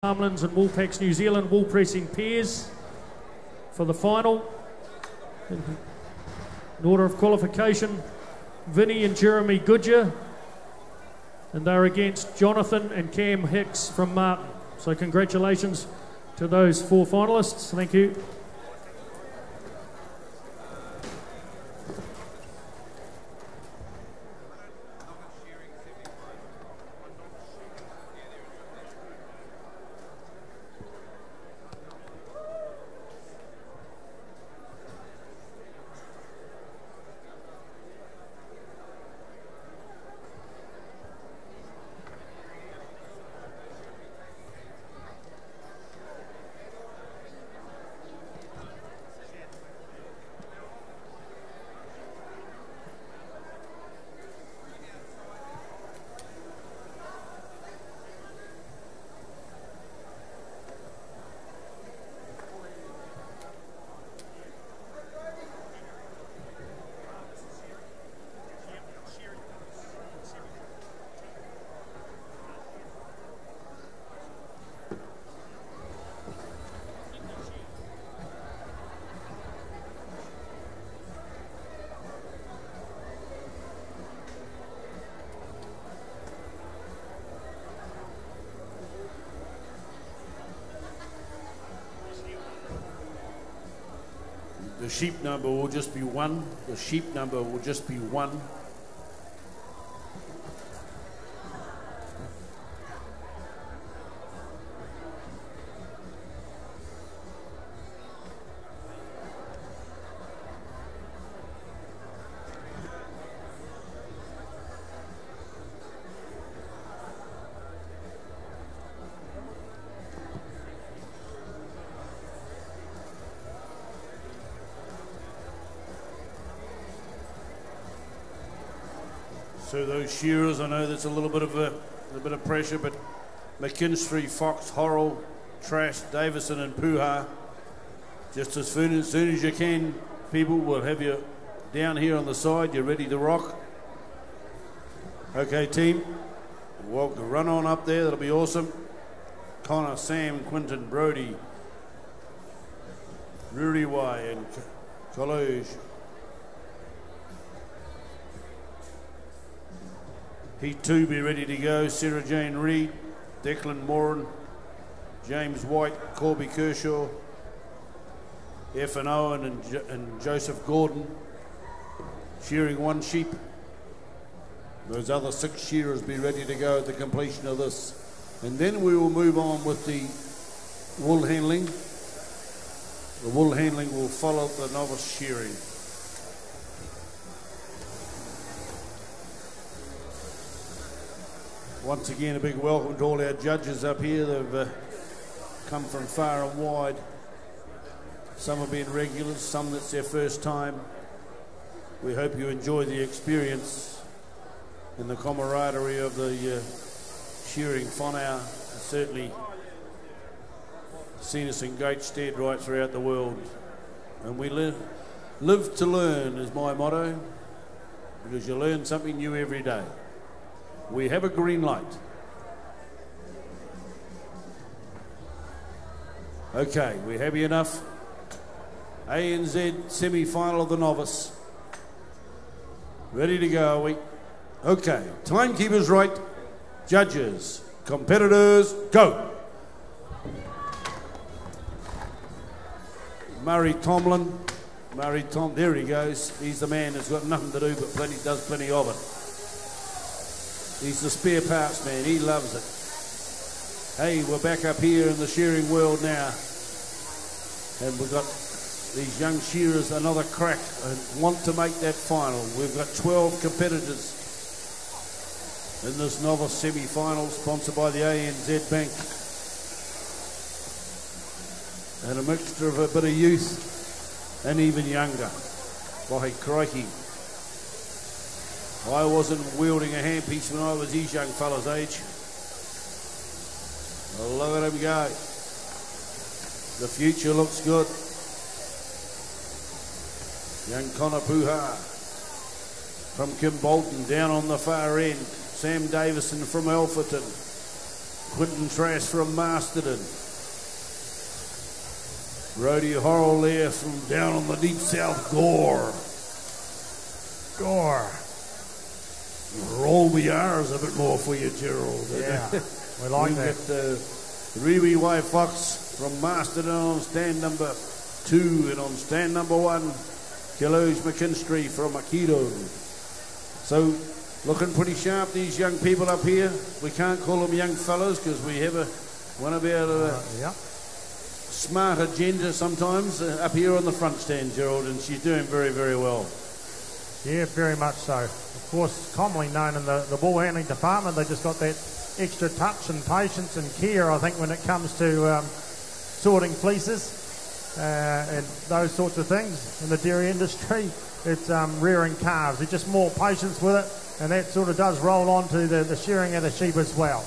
Farmlands and Woolpacks New Zealand wool pressing pairs for the final. In order of qualification, Vinnie and Jeremy Goodyear, and they're against Jonathan and Cam Hicks from Martin. So congratulations to those four finalists. Thank you. The sheep number will just be one. The sheep number will just be one. So those shearers, I know there's a little bit of pressure, but McKinstry, Fox, Horrell, Trash, Davison and Puha, just as soon as you can, people, will have you down here on the side. You're ready to rock. Okay, team, well, run on up there. That'll be awesome. Connor, Sam, Quinton, Brody, Ruriwai and College. Heat 2 be ready to go. Sarah Jane Reid, Declan Moran, James White, Corby Kershaw, F and Owen and Joseph Gordon. Shearing one sheep. Those other 6 shearers be ready to go at the completion of this. And then we will move on with the wool handling. The wool handling will follow the novice shearing. Once again, a big welcome to all our judges up here. They've come from far and wide. Some have been regulars, some that's their first time. We hope you enjoy the experience and the camaraderie of the shearing whanau. Certainly seen us in great stead right throughout the world. And we live to learn is my motto, because you learn something new every day. We have a green light. Okay, we happy enough? ANZ semi-final of the novice. Ready to go, are we? Okay, timekeepers right, judges, competitors, go. Murray Tomlin, there he goes. He's the man that's got nothing to do but does plenty of it. He's the spare parts man, he loves it. Hey, we're back up here in the shearing world now. And we've got these young shearers another crack and want to make that final. We've got 12 competitors in this novice semi-final, sponsored by the ANZ Bank. And a mixture of a bit of youth and even younger. By crikey. I wasn't wielding a handpiece when I was his young fella's age. Look at him go. The future looks good. Young Connor Puha from Kim Bolton down on the far end. Sam Davison from Alpherton. Quinton Trask from Masterton. Brody Horrell there from down on the deep south, Gore. Roll the R's a bit more for you, Gerald. Yeah, we like that. We've got Rewe White Fox from Masterton on stand number 2, and on stand number 1, Killoge McKinstry from Aikido. So, looking pretty sharp, these young people up here. We can't call them young fellas because we have one of our smart agenda sometimes up here on the front stand, Gerald, and she's doing very, very well. Yeah, very much so. Of course, commonly known in the Woolhandling department, they just got that extra touch and patience and care, I think, when it comes to sorting fleeces and those sorts of things. In the dairy industry, it's rearing calves. There's just more patience with it, and that sort of does roll on to the shearing of the sheep as well.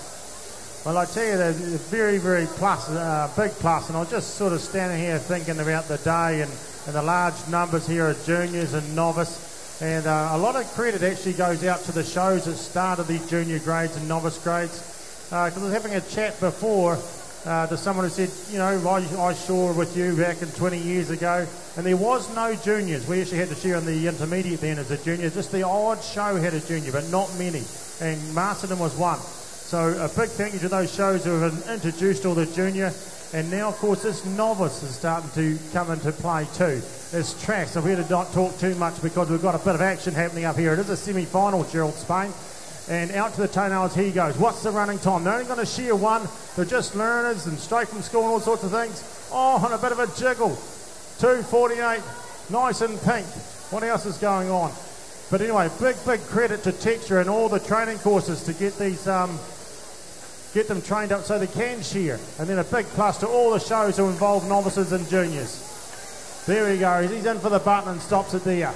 Well, I tell you, there's a very, very big plus, and I was just sort of standing here thinking about the day and the large numbers here of juniors and novice. And a lot of credit actually goes out to the shows that started these junior grades and novice grades. Because I was having a chat before to someone who said, you know, I saw with you back in 20 years ago, and there was no juniors. We actually had to share in the intermediate then as a junior. Just the odd show had a junior, but not many. And Masterton was one. So a big thank you to those shows who have introduced all the junior. And now, of course, this novice is starting to come into play too. It's tracks. I'm here to not talk too much because we've got a bit of action happening up here. It is a semi-final, Gerald Spain. And out to the toenails he goes. What's the running time? They're only going to shear one. They're just learners and straight from school and all sorts of things. Oh, and a bit of a jiggle. 2:48, nice and pink. What else is going on? But anyway, big credit to Texture and all the training courses to get these... get them trained up so they can shear. And then a big plus to all the shows who involve novices and juniors. There he goes. He's in for the button and stops it there.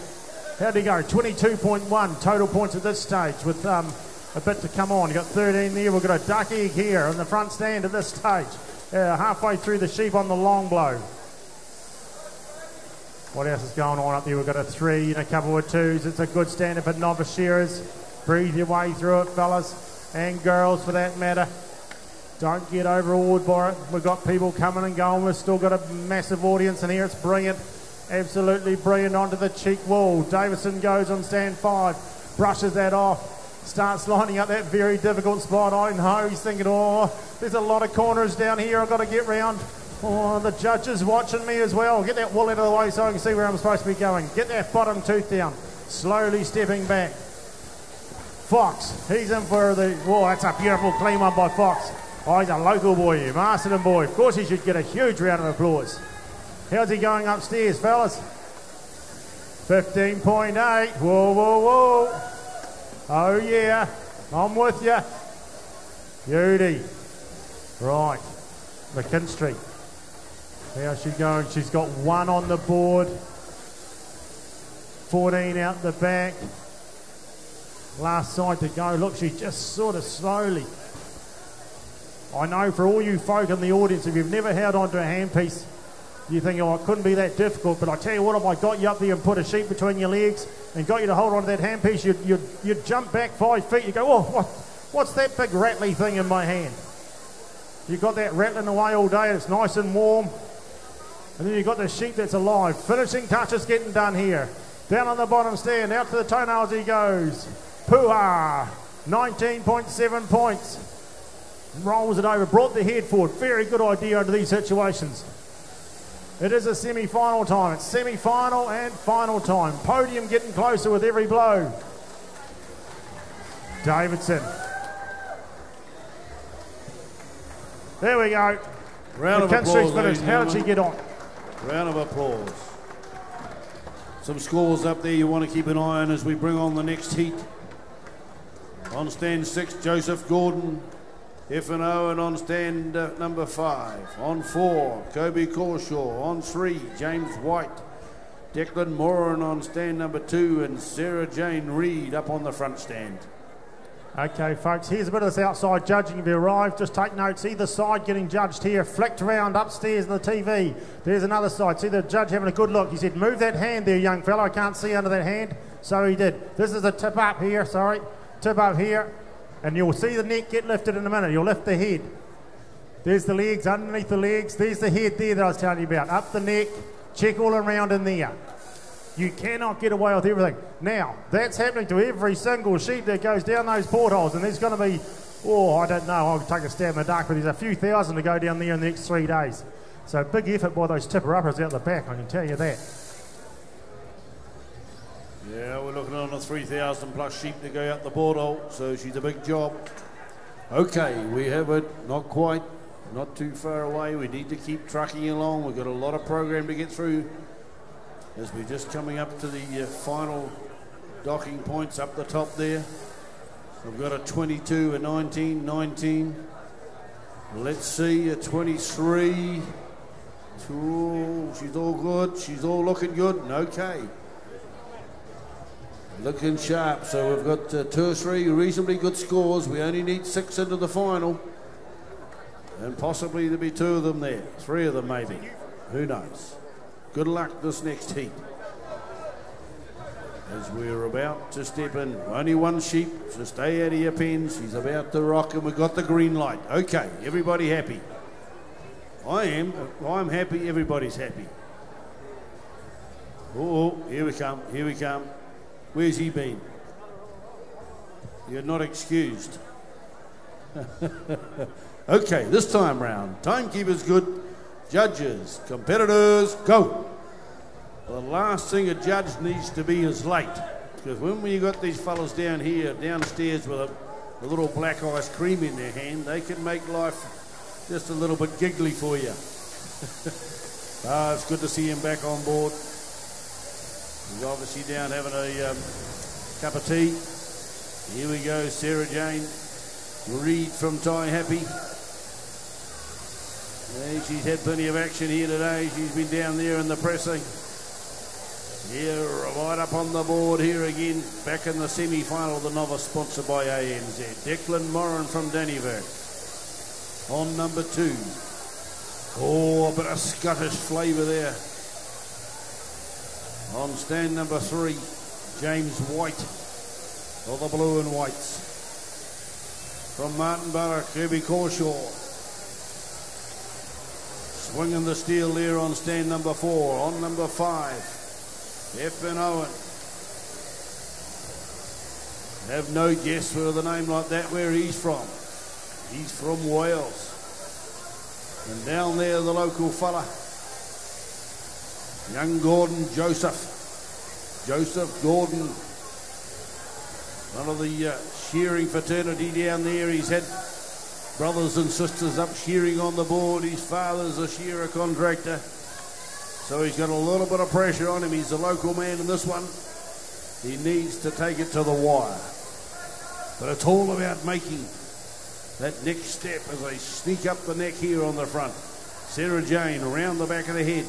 How'd he go? 22.1 total points at this stage with a bit to come on. You've got 13 there. We've got a duck egg here on the front stand at this stage. Halfway through the sheep on the long blow. What else is going on up there? We've got a 3 and a couple of 2s. It's a good stand for novice shearers. Breathe your way through it, fellas. And girls, for that matter. Don't get overawed by it. We've got people coming and going. We've still got a massive audience in here. It's brilliant. Absolutely brilliant onto the cheek wall. Davison goes on stand 5. Brushes that off. Starts lining up that very difficult spot. I know he's thinking, oh, there's a lot of corners down here I've got to get round. Oh, the judge is watching me as well. Get that wool out of the way so I can see where I'm supposed to be going. Get that bottom tooth down. Slowly stepping back. Fox, he's in for the... Oh, that's a beautiful clean one by Fox. Oh, he's a local boy here, Masterton boy. Of course he should get a huge round of applause. How's he going upstairs, fellas? 15.8. Whoa. Oh, yeah. I'm with you. Beauty. Right. McKinstry. How's she going? She's got 1 on the board. 14 out the back. Last side to go. Look, she's just sort of slowly... I know for all you folk in the audience, if you've never held onto a handpiece, you think, oh, it couldn't be that difficult. But I tell you what, if I got you up there and put a sheet between your legs and got you to hold onto that handpiece, you'd jump back 5 feet. You go, oh, what's that big rattly thing in my hand? You've got that rattling away all day, and it's nice and warm. And then you've got the sheep that's alive. Finishing touches getting done here. Down on the bottom stand, out to the toenails he goes. Puha! 19.7 points. Rolls it over, brought the head forward. Very good idea under these situations. It is a semi-final time. It's semi-final and final time. Podium getting closer with every blow. Davidson. There we go. Round of applause, finished. How did she get on? Round of applause. Some scores up there you want to keep an eye on as we bring on the next heat. On stand 6, Joseph Gordon. F&O, and on stand number 5. On 4, Kobe Corshaw. On 3, James White. Declan Moran on stand number 2, and Sarah Jane Reid up on the front stand. Okay, folks, here's a bit of this outside judging. If you arrive, just take notes. Either side getting judged here, flicked around upstairs in the TV. There's another side. See the judge having a good look. He said, move that hand there, young fella. I can't see under that hand. So he did. This is a tip up here, sorry. Tip up here. And you'll see the neck get lifted in a minute. You'll lift the head. There's the legs, underneath the legs. There's the head there that I was telling you about. Up the neck, check all around in there. You cannot get away with everything. Now, that's happening to every single sheep that goes down those portholes, and there's going to be, I don't know, I'll take a stab in the dark, but there's a few thousand to go down there in the next 3 days. So big effort by those tipper-uppers out the back, I can tell you that. Yeah, we're looking on a 3,000 plus sheep to go out the porthole, so she's a big job. Okay, we have it, not quite, not too far away. We need to keep trucking along. We've got a lot of program to get through as we're just coming up to the final docking points up the top there. We've got a 22, a 19, 19. Let's see, a 23. Ooh, she's all good. She's all looking good. Okay. Looking sharp. So we've got 2 or 3 reasonably good scores. We only need 6 into the final. And possibly there'll be 2 of them there. 3 of them maybe. Who knows? Good luck this next heat. As we're about to step in. Only 1 sheep, so stay out of your pens. She's about to rock and we've got the green light. Okay, everybody happy? I am. I'm happy, everybody's happy. Oh, here we come, here we come. Where's he been? You're not excused. Okay, this time round, timekeeper's good. Judges, competitors, go. The last thing a judge needs to be is late. Because when you got these fellas down here, downstairs with a little black ice cream in their hand, they can make life just a little bit giggly for you. It's good to see him back on board. He's obviously down having a cup of tea. Here we go, Sarah Jane Reid from Ty Happy. Yeah, she's had plenty of action here today. She's been down there in the pressing. Here, right up on the board here again, back in the semi-final of the Novice, sponsored by ANZ. Declan Moran from Dannyburg on number 2. Oh, a bit of Scottish flavour there. On stand number 3, James White of the Blue and Whites. From Martin Borough, Kirby Corshaw. Swinging the steel there on stand number 4. On number 5. F.N. Owen. Have no guess with a name like that where he's from. He's from Wales. And down there the local fella, young Gordon Joseph. Joseph Gordon, one of the shearing fraternity down there. He's had brothers and sisters up shearing on the board. His father's a shearer contractor. So he's got a little bit of pressure on him. He's a local man in this one. He needs to take it to the wire. But it's all about making that next step as they sneak up the neck here on the front. Sarah Jane around the back of the head.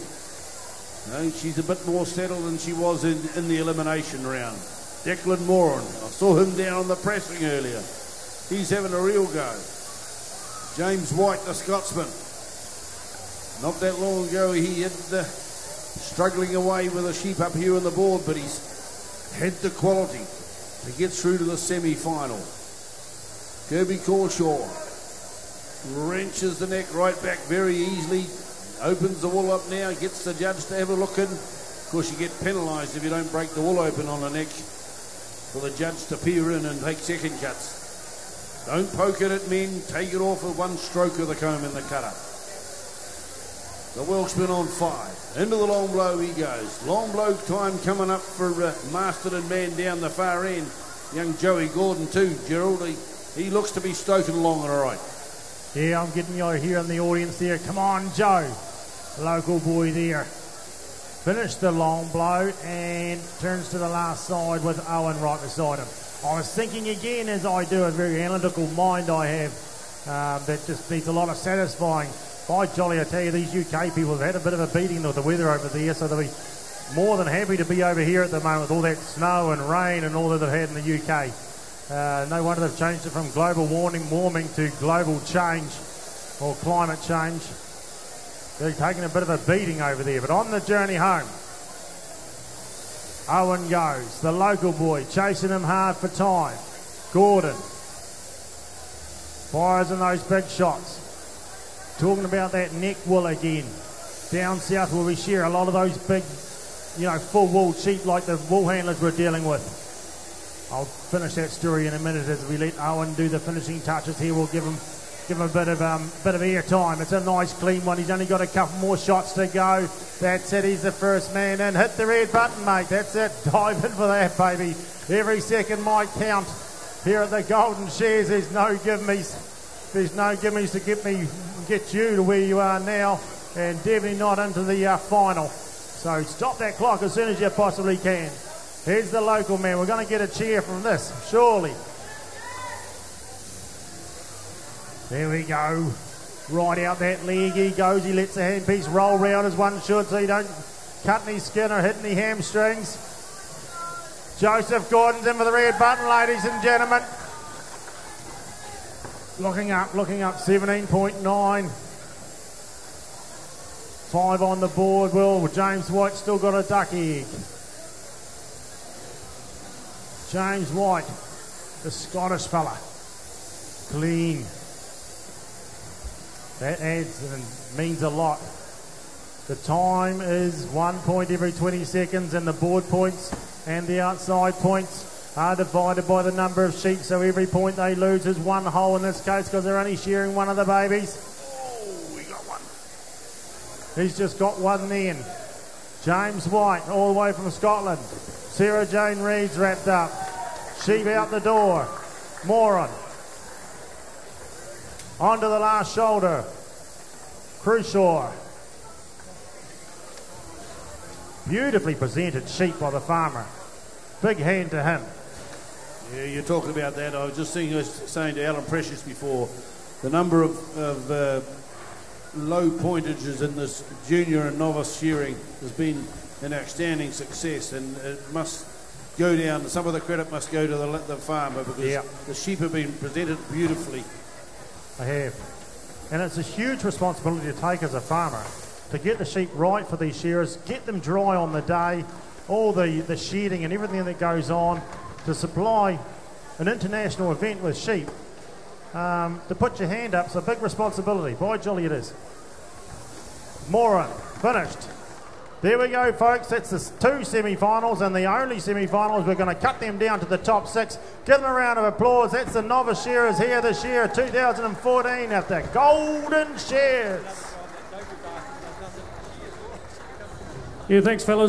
She's a bit more settled than she was in the elimination round. Declan Moran, I saw him down on the pressing earlier. He's having a real go. James White, the Scotsman. Not that long ago he had struggling away with a sheep up here on the board, but he's had the quality to get through to the semi-final. Kirby Corshaw wrenches the neck right back very easily, opens the wool up now, gets the judge to have a look in. Of course, you get penalised if you don't break the wool open on the neck for the judge to peer in and take second cuts. Don't poke it at men, take it off with 1 stroke of the comb in the cutter. The Welshman on 5. Into the long blow he goes. Long blow time coming up for Masterton man down the far end. Young Joey Gordon too, Gerald. He looks to be stoking along all right. Yeah, I'm getting you here in the audience there. Come on, Joe. Local boy there. Finished the long blow and turns to the last side with Owen right beside him. I was thinking again, as I do, a very analytical mind I have, that just needs a lot of satisfying. By jolly, I tell you, these UK people have had a bit of a beating with the weather over there, so they'll be more than happy to be over here at the moment with all that snow and rain and all that they've had in the UK. No wonder they've changed it from global warming to global change or climate change. They're taking a bit of a beating over there, but on the journey home, Owen goes, the local boy, chasing him hard for time. Gordon fires in those big shots. Talking about that neck wool again. Down south where we shear a lot of those big, full wool sheep like the wool handlers we're dealing with. I'll finish that story in a minute as we let Owen do the finishing touches here. We'll give him a bit of air time. It's a nice clean one. He's only got a couple more shots to go. That's it. He's the first man in. Hit the red button, mate. That's it. Dive in for that, baby. Every second might count. Here at the Golden Shears, there's no gimmies. There's no gimmies to get you to where you are now, and definitely not into the final. So stop that clock as soon as you possibly can. Here's the local man. We're going to get a cheer from this, surely. There we go. Right out that leg he goes. He lets the handpiece roll round as one should so you don't cut any skin or hit any hamstrings. Joseph Gordon's in for the red button, ladies and gentlemen. Looking up, 17.9. 5 on the board. Well, James White still got a duck egg. James White, the Scottish fella. Clean. That adds and means a lot. The time is 1 point every 20 seconds, and the board points and the outside points are divided by the number of sheep, so every point they lose is 1 hole in this case because they're only shearing one of the babies. Oh, we got one. He's just got one then. James White, all the way from Scotland. Sarah Jane Reid's wrapped up. Sheep out the door. Moran. Onto the last shoulder. Crusaw. Beautifully presented sheep by the farmer. Big hand to him. Yeah, you're talking about that. I was just saying to Alan Precious before, the number of low pointages in this junior and novice shearing has been an outstanding success, and it must go down. Some of the credit must go to the farmer because the sheep have been presented beautifully. They have. And it's a huge responsibility to take as a farmer to get the sheep right for these shearers, get them dry on the day, all the shedding and everything that goes on to supply an international event with sheep. To put your hand up, it's a big responsibility. By jolly it is. Moran, finished. There we go, folks. That's the 2 semi-finals and the only semi-finals. We're going to cut them down to the top 6. Give them a round of applause. That's the novice shearers here this year, 2014 at the Golden Shears. Yeah, thanks, fellas.